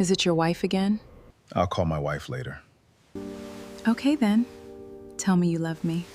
Is it your wife again? I'll call my wife later. Okay then. Tell me you love me.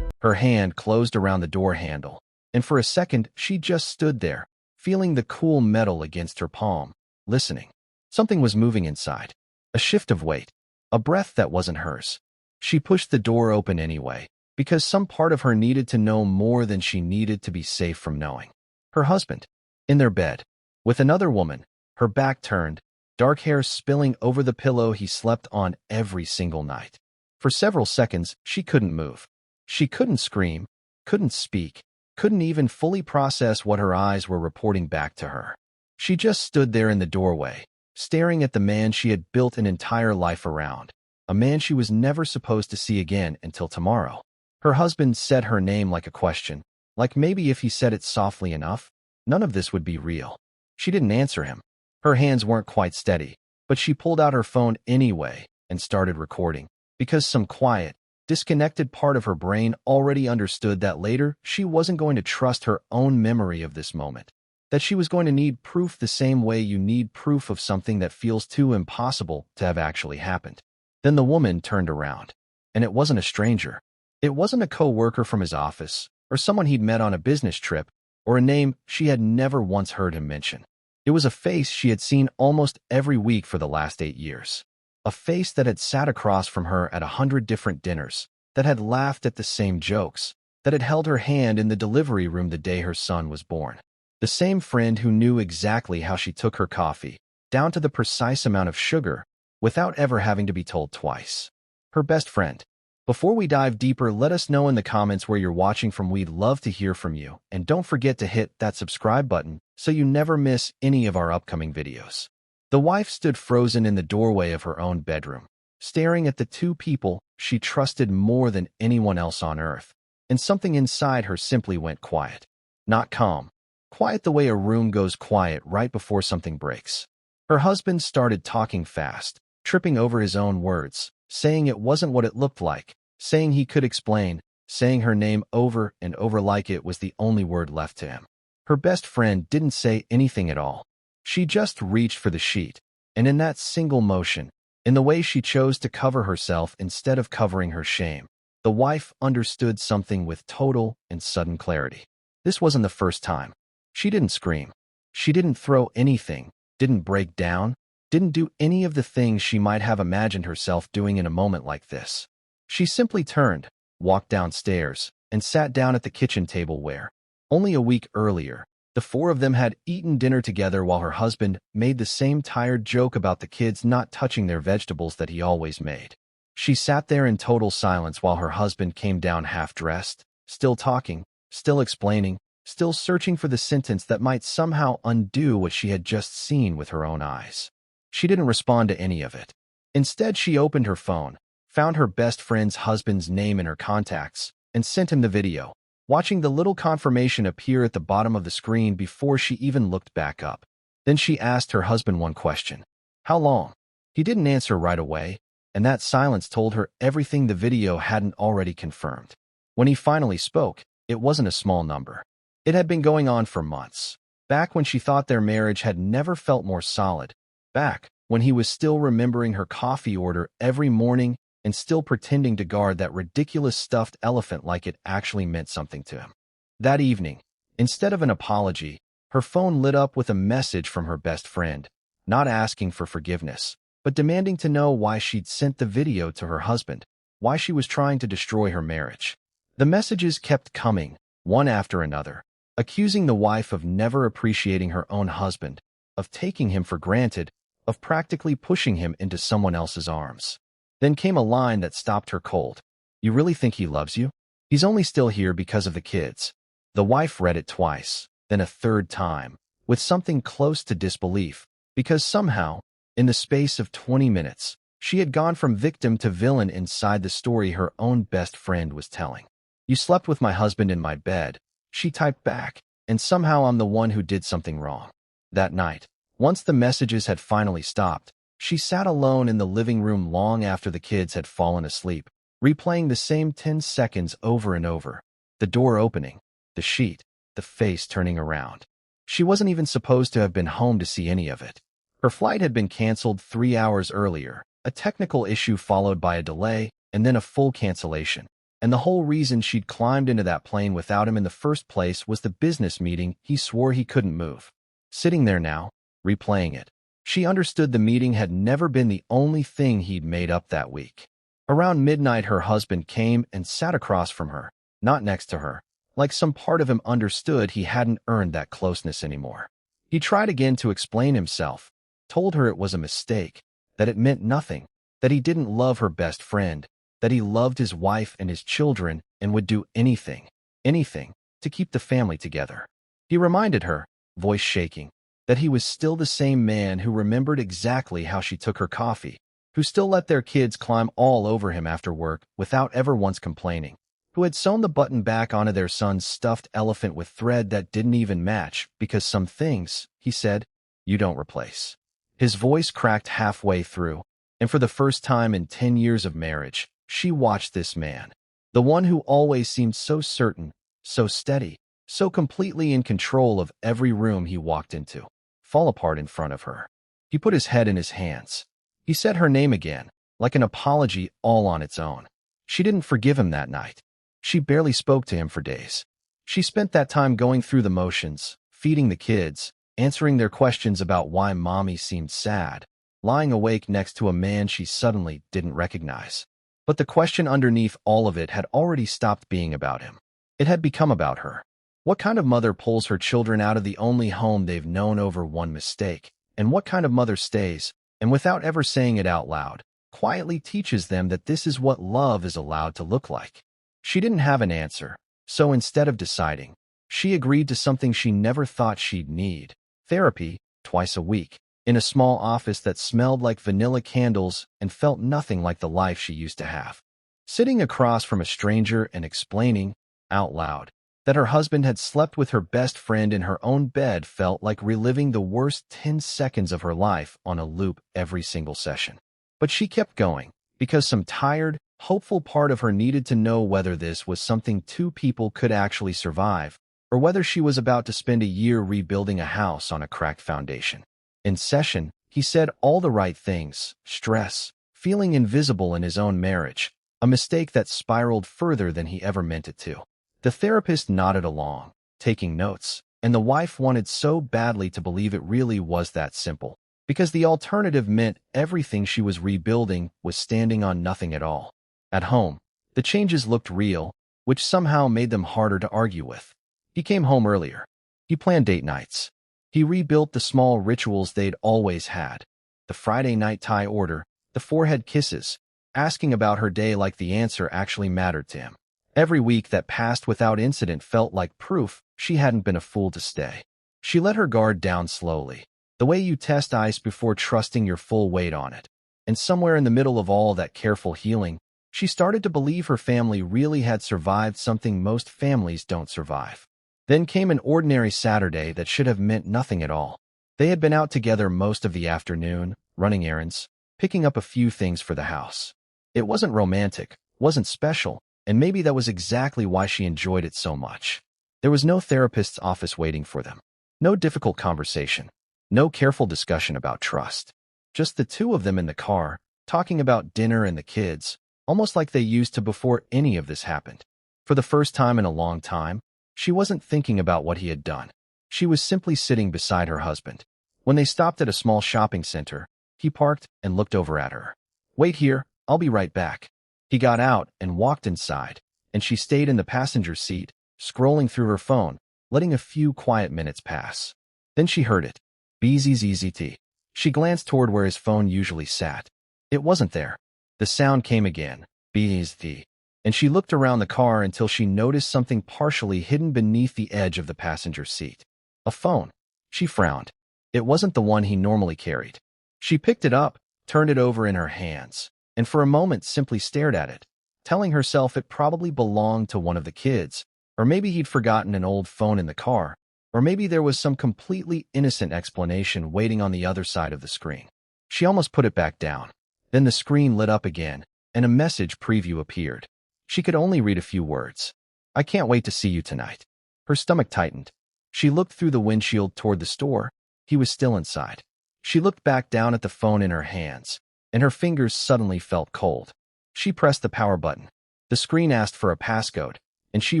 Her hand closed around the door handle, and for a second she just stood there, feeling the cool metal against her palm, listening. Something was moving inside. A shift of weight. A breath that wasn't hers. She pushed the door open anyway, because some part of her needed to know more than she needed to be safe from knowing. Her husband, in their bed, with another woman, her back turned, dark hair spilling over the pillow he slept on every single night. For several seconds, she couldn't move. She couldn't scream, couldn't speak, couldn't even fully process what her eyes were reporting back to her. She just stood there in the doorway, staring at the man she had built an entire life around, a man she was never supposed to see again until tomorrow. Her husband said her name like a question, like maybe if he said it softly enough, none of this would be real. She didn't answer him. Her hands weren't quite steady, but she pulled out her phone anyway and started recording, because some quiet, disconnected part of her brain already understood that later she wasn't going to trust her own memory of this moment, that she was going to need proof the same way you need proof of something that feels too impossible to have actually happened. Then the woman turned around, and it wasn't a stranger. It wasn't a co-worker from his office, or someone he'd met on a business trip, or a name she had never once heard him mention. It was a face she had seen almost every week for the last 8 years. A face that had sat across from her at 100 different dinners, that had laughed at the same jokes, that had held her hand in the delivery room the day her son was born. The same friend who knew exactly how she took her coffee, down to the precise amount of sugar, without ever having to be told twice. Her best friend. Before we dive deeper, let us know in the comments where you're watching from. We'd love to hear from you, and don't forget to hit that subscribe button so you never miss any of our upcoming videos. The wife stood frozen in the doorway of her own bedroom, staring at the two people she trusted more than anyone else on earth, and something inside her simply went quiet. Not calm. Quiet the way a room goes quiet right before something breaks. Her husband started talking fast, tripping over his own words, saying it wasn't what it looked like, saying he could explain, saying her name over and over like it was the only word left to him. Her best friend didn't say anything at all. She just reached for the sheet, and in that single motion, in the way she chose to cover herself instead of covering her shame, the wife understood something with total and sudden clarity. This wasn't the first time. She didn't scream. She didn't throw anything, didn't break down, didn't do any of the things she might have imagined herself doing in a moment like this. She simply turned, walked downstairs, and sat down at the kitchen table where, only a week earlier, the four of them had eaten dinner together while her husband made the same tired joke about the kids not touching their vegetables that he always made. She sat there in total silence while her husband came down half-dressed, still talking, still explaining, still searching for the sentence that might somehow undo what she had just seen with her own eyes. She didn't respond to any of it. Instead, she opened her phone, found her best friend's husband's name in her contacts, and sent him the video, watching the little confirmation appear at the bottom of the screen before she even looked back up. Then she asked her husband one question. How long? He didn't answer right away, and that silence told her everything the video hadn't already confirmed. When he finally spoke, it wasn't a small number. It had been going on for months, back when she thought their marriage had never felt more solid, back when he was still remembering her coffee order every morning and still pretending to guard that ridiculous stuffed elephant like it actually meant something to him. That evening, instead of an apology, her phone lit up with a message from her best friend, not asking for forgiveness, but demanding to know why she'd sent the video to her husband, why she was trying to destroy her marriage. The messages kept coming, one after another, accusing the wife of never appreciating her own husband, of taking him for granted, of practically pushing him into someone else's arms. Then came a line that stopped her cold. You really think he loves you? He's only still here because of the kids. The wife read it twice, then a third time, with something close to disbelief, because somehow, in the space of 20 minutes, she had gone from victim to villain inside the story her own best friend was telling. You slept with my husband in my bed, she typed back, and somehow I'm the one who did something wrong. That night, once the messages had finally stopped, she sat alone in the living room long after the kids had fallen asleep, replaying the same 10 seconds over and over. The door opening, the sheet, the face turning around. She wasn't even supposed to have been home to see any of it. Her flight had been canceled 3 hours earlier, a technical issue followed by a delay, and then a full cancellation. And the whole reason she'd climbed into that plane without him in the first place was the business meeting he swore he couldn't move. Sitting there now, replaying it, she understood the meeting had never been the only thing he'd made up that week. Around midnight, her husband came and sat across from her, not next to her, like some part of him understood he hadn't earned that closeness anymore. He tried again to explain himself, told her it was a mistake, that it meant nothing, that he didn't love her best friend, that he loved his wife and his children and would do anything, to keep the family together. He reminded her, voice shaking, that he was still the same man who remembered exactly how she took her coffee, who still let their kids climb all over him after work without ever once complaining, who had sewn the button back onto their son's stuffed elephant with thread that didn't even match because some things, he said, you don't replace. His voice cracked halfway through, and for the first time in 10 years of marriage, she watched this man, the one who always seemed so certain, so steady, so completely in control of every room he walked into, fall apart in front of her. He put his head in his hands. He said her name again, like an apology all on its own. She didn't forgive him that night. She barely spoke to him for days. She spent that time going through the motions, feeding the kids, answering their questions about why mommy seemed sad, lying awake next to a man she suddenly didn't recognize. But the question underneath all of it had already stopped being about him. It had become about her. What kind of mother pulls her children out of the only home they've known over one mistake? And what kind of mother stays, and without ever saying it out loud, quietly teaches them that this is what love is allowed to look like? She didn't have an answer, so instead of deciding, she agreed to something she never thought she'd need: therapy, twice a week, in a small office that smelled like vanilla candles and felt nothing like the life she used to have. Sitting across from a stranger and explaining, out loud, that her husband had slept with her best friend in her own bed felt like reliving the worst 10 seconds of her life on a loop every single session. But she kept going, because some tired, hopeful part of her needed to know whether this was something two people could actually survive, or whether she was about to spend a year rebuilding a house on a cracked foundation. In session, he said all the right things: stress, feeling invisible in his own marriage, a mistake that spiraled further than he ever meant it to. The therapist nodded along, taking notes, and the wife wanted so badly to believe it really was that simple, because the alternative meant everything she was rebuilding was standing on nothing at all. At home, the changes looked real, which somehow made them harder to argue with. He came home earlier. He planned date nights. He rebuilt the small rituals they'd always had: the Friday night tie order, the forehead kisses, asking about her day like the answer actually mattered to him. Every week that passed without incident felt like proof she hadn't been a fool to stay. She let her guard down slowly, the way you test ice before trusting your full weight on it. And somewhere in the middle of all that careful healing, she started to believe her family really had survived something most families don't survive. Then came an ordinary Saturday that should have meant nothing at all. They had been out together most of the afternoon, running errands, picking up a few things for the house. It wasn't romantic, wasn't special, and maybe that was exactly why she enjoyed it so much. There was no therapist's office waiting for them. No difficult conversation. No careful discussion about trust. Just the two of them in the car, talking about dinner and the kids, almost like they used to before any of this happened. For the first time in a long time, she wasn't thinking about what he had done. She was simply sitting beside her husband. When they stopped at a small shopping center, he parked and looked over at her. "Wait here, I'll be right back." He got out and walked inside, and she stayed in the passenger seat, scrolling through her phone, letting a few quiet minutes pass. Then she heard it. BZZZT. She glanced toward where his phone usually sat. It wasn't there. The sound came again. BZT. And she looked around the car until she noticed something partially hidden beneath the edge of the passenger seat. A phone. She frowned. It wasn't the one he normally carried. She picked it up, turned it over in her hands, and for a moment simply stared at it, telling herself it probably belonged to one of the kids, or maybe he'd forgotten an old phone in the car, or maybe there was some completely innocent explanation waiting on the other side of the screen. She almost put it back down. Then the screen lit up again, and a message preview appeared. She could only read a few words. "I can't wait to see you tonight." Her stomach tightened. She looked through the windshield toward the store. He was still inside. She looked back down at the phone in her hands, and her fingers suddenly felt cold. She pressed the power button. The screen asked for a passcode, and she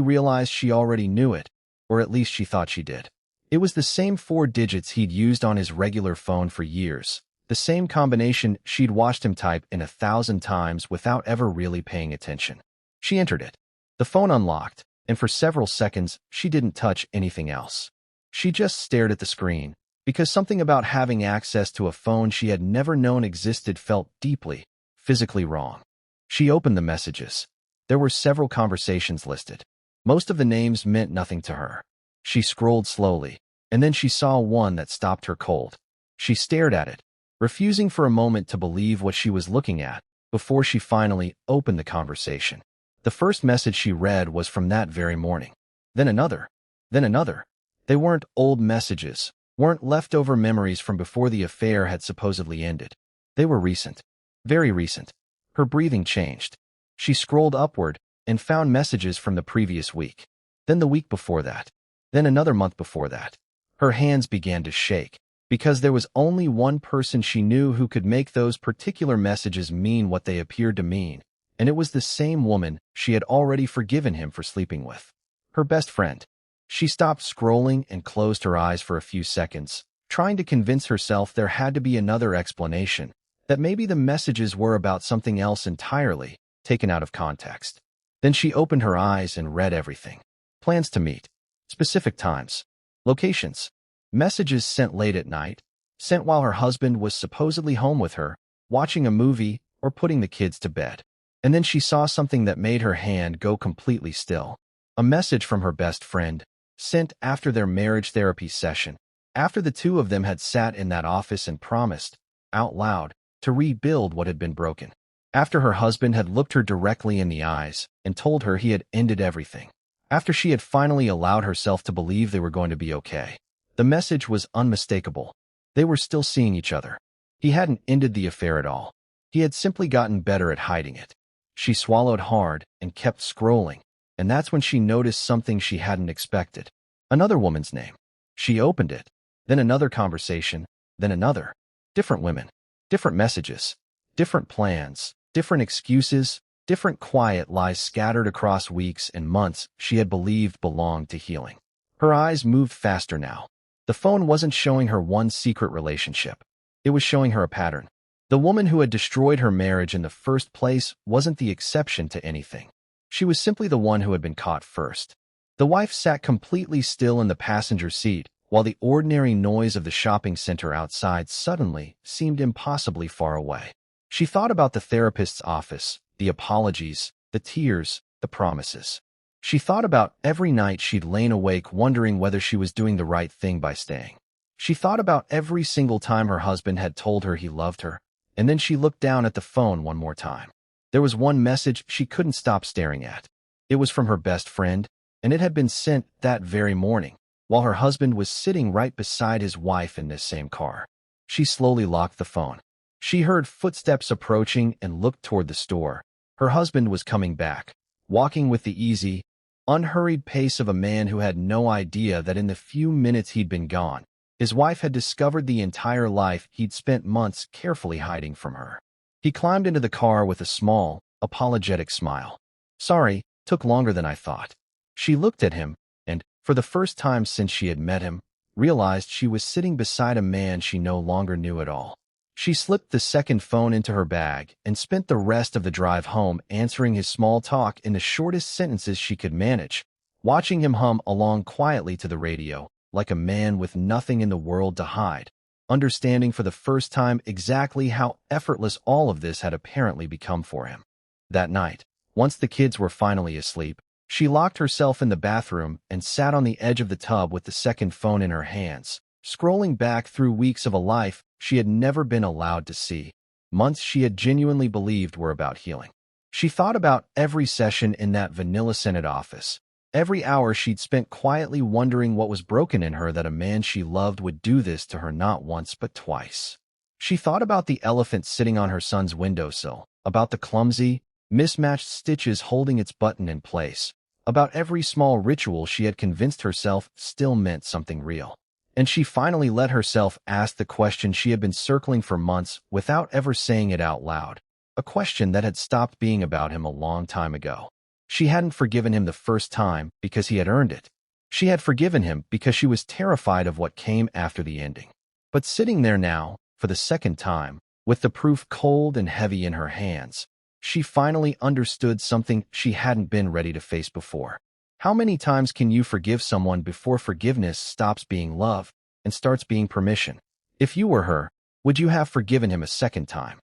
realized she already knew it, or at least she thought she did. It was the same 4 digits he'd used on his regular phone for years, the same combination she'd watched him type in 1,000 times without ever really paying attention. She entered it. The phone unlocked, and for several seconds she didn't touch anything else. She just stared at the screen, because something about having access to a phone she had never known existed felt deeply, physically wrong. She opened the messages. There were several conversations listed. Most of the names meant nothing to her. She scrolled slowly, and then she saw one that stopped her cold. She stared at it, refusing for a moment to believe what she was looking at, before she finally opened the conversation. The first message she read was from that very morning. Then another. Then another. They weren't old messages, weren't leftover memories from before the affair had supposedly ended. They were recent. Very recent. Her breathing changed. She scrolled upward and found messages from the previous week. Then the week before that. Then another month before that. Her hands began to shake, because there was only one person she knew who could make those particular messages mean what they appeared to mean, and it was the same woman she had already forgiven him for sleeping with. Her best friend. She stopped scrolling and closed her eyes for a few seconds, trying to convince herself there had to be another explanation, that maybe the messages were about something else entirely, taken out of context. Then she opened her eyes and read everything. Plans to meet. Specific times. Locations. Messages sent late at night, sent while her husband was supposedly home with her, watching a movie or putting the kids to bed. And then she saw something that made her hand go completely still. A message from her best friend, sent after their marriage therapy session, after the two of them had sat in that office and promised, out loud, to rebuild what had been broken. After her husband had looked her directly in the eyes and told her he had ended everything. After she had finally allowed herself to believe they were going to be okay. The message was unmistakable. They were still seeing each other. He hadn't ended the affair at all. He had simply gotten better at hiding it. She swallowed hard and kept scrolling, and that's when she noticed something she hadn't expected. Another woman's name. She opened it. Then another conversation. Then another. Different women. Different messages. Different plans. Different excuses. Different quiet lies scattered across weeks and months she had believed belonged to healing. Her eyes moved faster now. The phone wasn't showing her one secret relationship. It was showing her a pattern. The woman who had destroyed her marriage in the first place wasn't the exception to anything. She was simply the one who had been caught first. The wife sat completely still in the passenger seat, while the ordinary noise of the shopping center outside suddenly seemed impossibly far away. She thought about the therapist's office, the apologies, the tears, the promises. She thought about every night she'd lain awake wondering whether she was doing the right thing by staying. She thought about every single time her husband had told her he loved her, and then she looked down at the phone one more time. There was one message she couldn't stop staring at. It was from her best friend, and it had been sent that very morning, while her husband was sitting right beside his wife in this same car. She slowly locked the phone. She heard footsteps approaching and looked toward the store. Her husband was coming back, walking with the easy, unhurried pace of a man who had no idea that in the few minutes he'd been gone, his wife had discovered the entire life he'd spent months carefully hiding from her. He climbed into the car with a small, apologetic smile. "Sorry, took longer than I thought." She looked at him and, for the first time since she had met him, realized she was sitting beside a man she no longer knew at all. She slipped the second phone into her bag and spent the rest of the drive home answering his small talk in the shortest sentences she could manage, watching him hum along quietly to the radio, like a man with nothing in the world to hide, understanding for the first time exactly how effortless all of this had apparently become for him. That night, once the kids were finally asleep, she locked herself in the bathroom and sat on the edge of the tub with the second phone in her hands, scrolling back through weeks of a life she had never been allowed to see, months she had genuinely believed were about healing. She thought about every session in that vanilla-scented office, every hour she'd spent quietly wondering what was broken in her that a man she loved would do this to her not once but twice. She thought about the elephant sitting on her son's windowsill, about the clumsy, mismatched stitches holding its button in place, About every small ritual she had convinced herself still meant something real. And she finally let herself ask the question she had been circling for months without ever saying it out loud. A question that had stopped being about him a long time ago. She hadn't forgiven him the first time because he had earned it. She had forgiven him because she was terrified of what came after the ending. But sitting there now, for the second time, with the proof cold and heavy in her hands, she finally understood something she hadn't been ready to face before. How many times can you forgive someone before forgiveness stops being love and starts being permission? If you were her, would you have forgiven him a second time?